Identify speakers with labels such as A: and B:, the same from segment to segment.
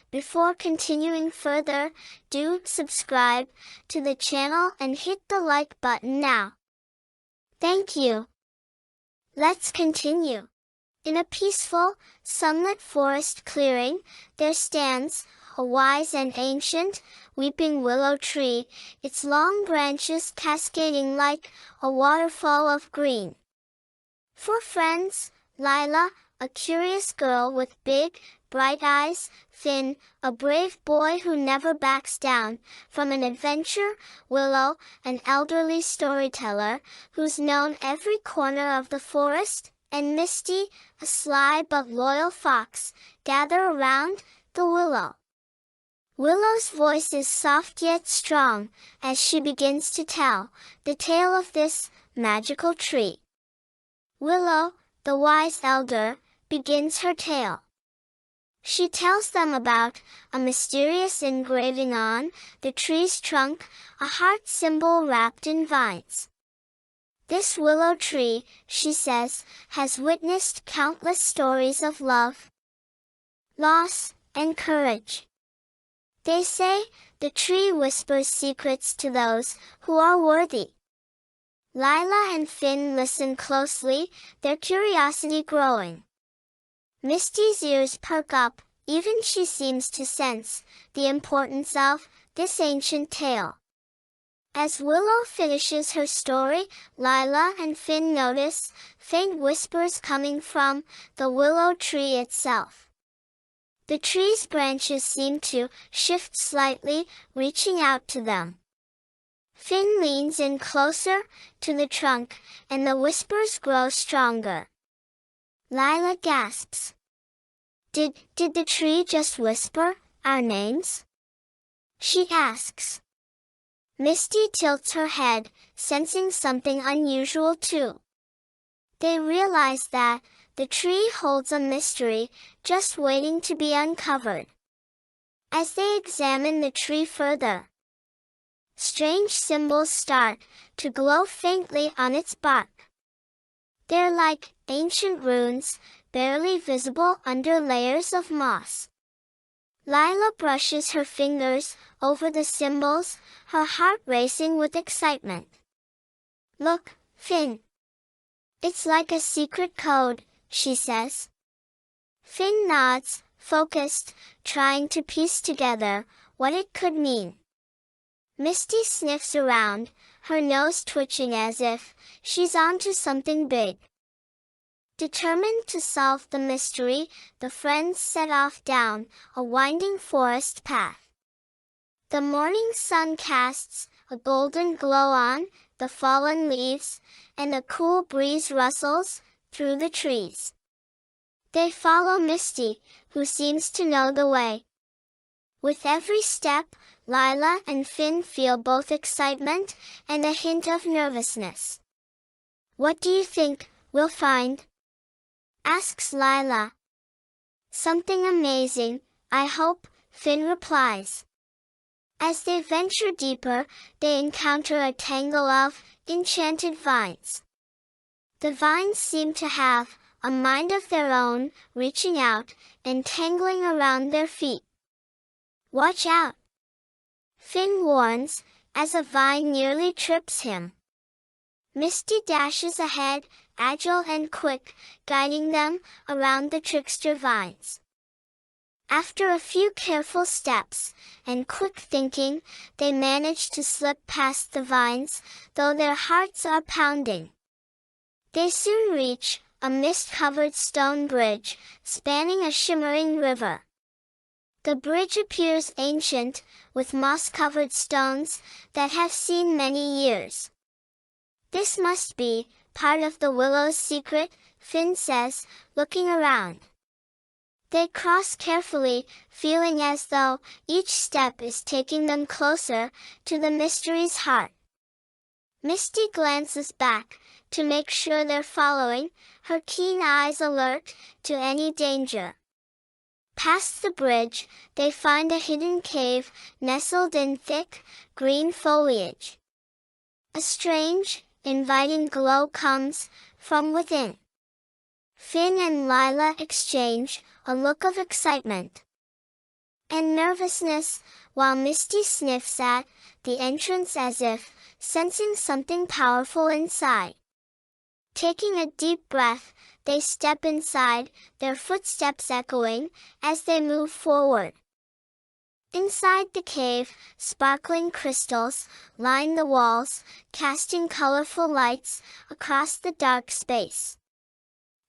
A: Before continuing further, do subscribe to the channel and hit the like button now. Thank you. Let's continue. In a peaceful, sunlit forest clearing, there stands a wise and ancient, weeping willow tree, its long branches cascading like a waterfall of green. For friends, Lila, a curious girl with big, bright eyes; Finn, a brave boy who never backs down from an adventure; Willow, an elderly storyteller who's known every corner of the forest; and Misty, a sly but loyal fox, gather around the willow. Willow's voice is soft yet strong, as she begins to tell the tale of this magical tree. Willow, the wise elder, begins her tale. She tells them about a mysterious engraving on the tree's trunk, a heart symbol wrapped in vines. This willow tree, she says, has witnessed countless stories of love, loss, and courage. They say the tree whispers secrets to those who are worthy. Lila and Finn listen closely, their curiosity growing. Misty's ears perk up, even she seems to sense the importance of this ancient tale. As Willow finishes her story, Lila and Finn notice faint whispers coming from the willow tree itself. The tree's branches seem to shift slightly, reaching out to them. Finn leans in closer to the trunk, and the whispers grow stronger. Lila gasps. Did the tree just whisper our names?" she asks. Misty tilts her head, sensing something unusual too. They realize that the tree holds a mystery, just waiting to be uncovered. As they examine the tree further, strange symbols start to glow faintly on its bark. They're like ancient runes, barely visible under layers of moss. Lila brushes her fingers over the symbols, her heart racing with excitement. "Look, Finn. It's like a secret code," she says. Finn nods, focused, trying to piece together what it could mean. Misty sniffs around, her nose twitching as if she's onto something big. Determined to solve the mystery, the friends set off down a winding forest path. The morning sun casts a golden glow on the fallen leaves, and a cool breeze rustles through the trees. They follow Misty, who seems to know the way. With every step, Lila and Finn feel both excitement and a hint of nervousness. "What do you think we'll find?" asks Lila. "Something amazing, I hope," Finn replies. As they venture deeper, they encounter a tangle of enchanted vines. The vines seem to have a mind of their own, reaching out and tangling around their feet. "Watch out!" Finn warns, as a vine nearly trips him. Misty dashes ahead, agile and quick, guiding them around the trickster vines. After a few careful steps and quick thinking, they manage to slip past the vines, though their hearts are pounding. They soon reach a mist-covered stone bridge, spanning a shimmering river. The bridge appears ancient, with moss-covered stones that have seen many years. "This must be part of the willow's secret," Finn says, looking around. They cross carefully, feeling as though each step is taking them closer to the mystery's heart. Misty glances back to make sure they're following, her keen eyes alert to any danger. Past the bridge, they find a hidden cave nestled in thick, green foliage. A strange, inviting glow comes from within. Finn and Lila exchange a look of excitement. and nervousness, while Misty sniffs at the entrance as if sensing something powerful inside. Taking a deep breath, they step inside, their footsteps echoing as they move forward. Inside the cave, sparkling crystals line the walls, casting colorful lights across the dark space.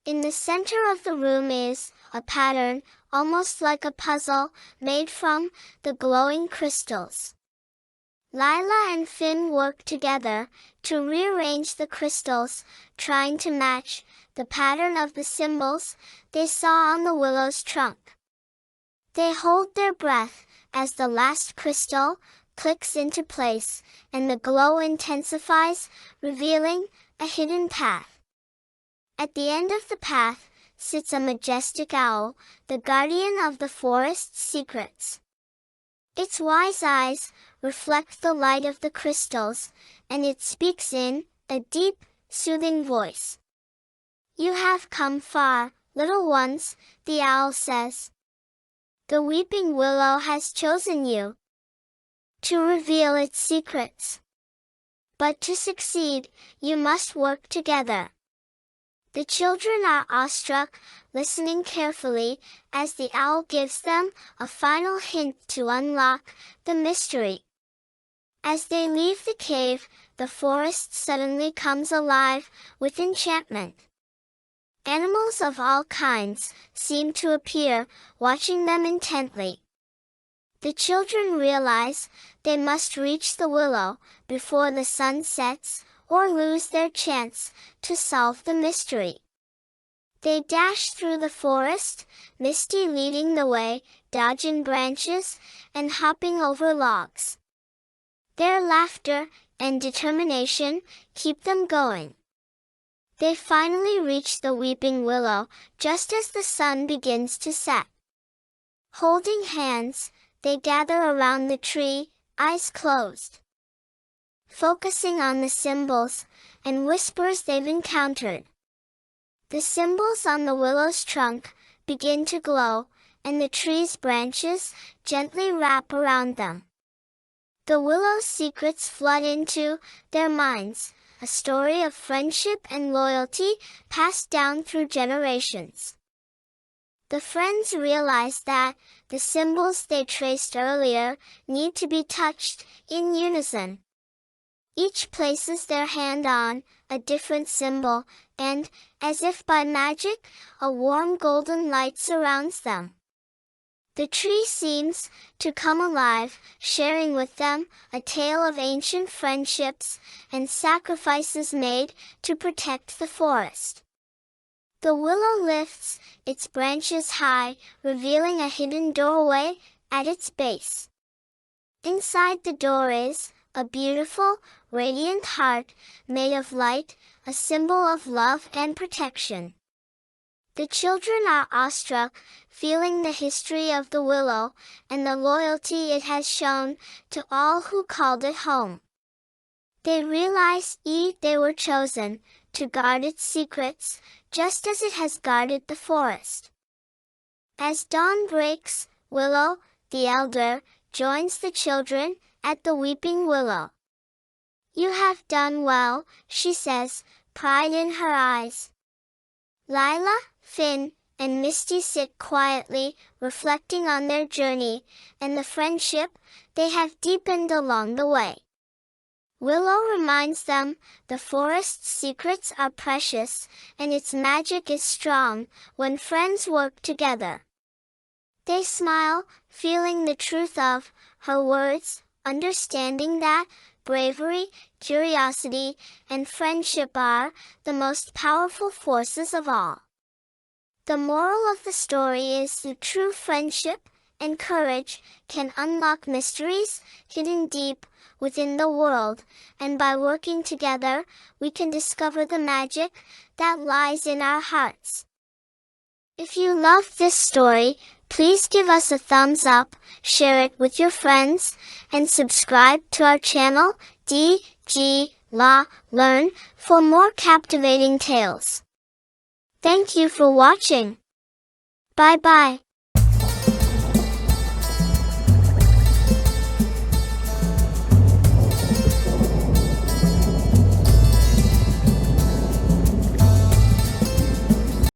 A: In the center of the room is a pattern, almost like a puzzle, made from the glowing crystals. Lila and Finn work together to rearrange the crystals, trying to match the pattern of the symbols they saw on the willow's trunk. They hold their breath as the last crystal clicks into place, and the glow intensifies, revealing a hidden path. At the end of the path sits a majestic owl, the guardian of the forest's secrets. Its wise eyes reflect the light of the crystals, and it speaks in a deep, soothing voice. "You have come far, little ones," the owl says. "The Weeping Willow has chosen you to reveal its secrets. But to succeed, you must work together." The children are awestruck, listening carefully as the owl gives them a final hint to unlock the mystery. As they leave the cave, the forest suddenly comes alive with enchantment. Animals of all kinds seem to appear, watching them intently. The children realize they must reach the willow before the sun sets, or lose their chance to solve the mystery. They dash through the forest, Misty leading the way, dodging branches, and hopping over logs. Their laughter and determination keep them going. They finally reach the Weeping Willow, just as the sun begins to set. Holding hands, they gather around the tree, eyes closed, focusing on the symbols and whispers they've encountered. The symbols on the willow's trunk begin to glow, and the tree's branches gently wrap around them. The willow's secrets flood into their minds, a story of friendship and loyalty passed down through generations. The friends realize that the symbols they traced earlier need to be touched in unison. Each places their hand on a different symbol, and, as if by magic, a warm golden light surrounds them. The tree seems to come alive, sharing with them a tale of ancient friendships and sacrifices made to protect the forest. The willow lifts its branches high, revealing a hidden doorway at its base. Inside the door is a beautiful, radiant heart made of light, a symbol of love and protection. The children are awestruck, feeling the history of the willow and the loyalty it has shown to all who called it home. They realize they were chosen to guard its secrets, just as it has guarded the forest. As dawn breaks, Willow, the elder, joins the children at the Weeping Willow. "You have done well," she says, pride in her eyes. Lila, Finn, and Misty sit quietly, reflecting on their journey and the friendship they have deepened along the way. Willow reminds them the forest's secrets are precious, and its magic is strong when friends work together. They smile, feeling the truth of her words, understanding that bravery, curiosity, and friendship are the most powerful forces of all. The moral of the story is that true friendship and courage can unlock mysteries hidden deep within the world, and by working together, we can discover the magic that lies in our hearts. If you loved this story, please give us a thumbs up, share it with your friends, and subscribe to our channel, DG La Learn, for more captivating tales. Thank you for watching. Bye bye.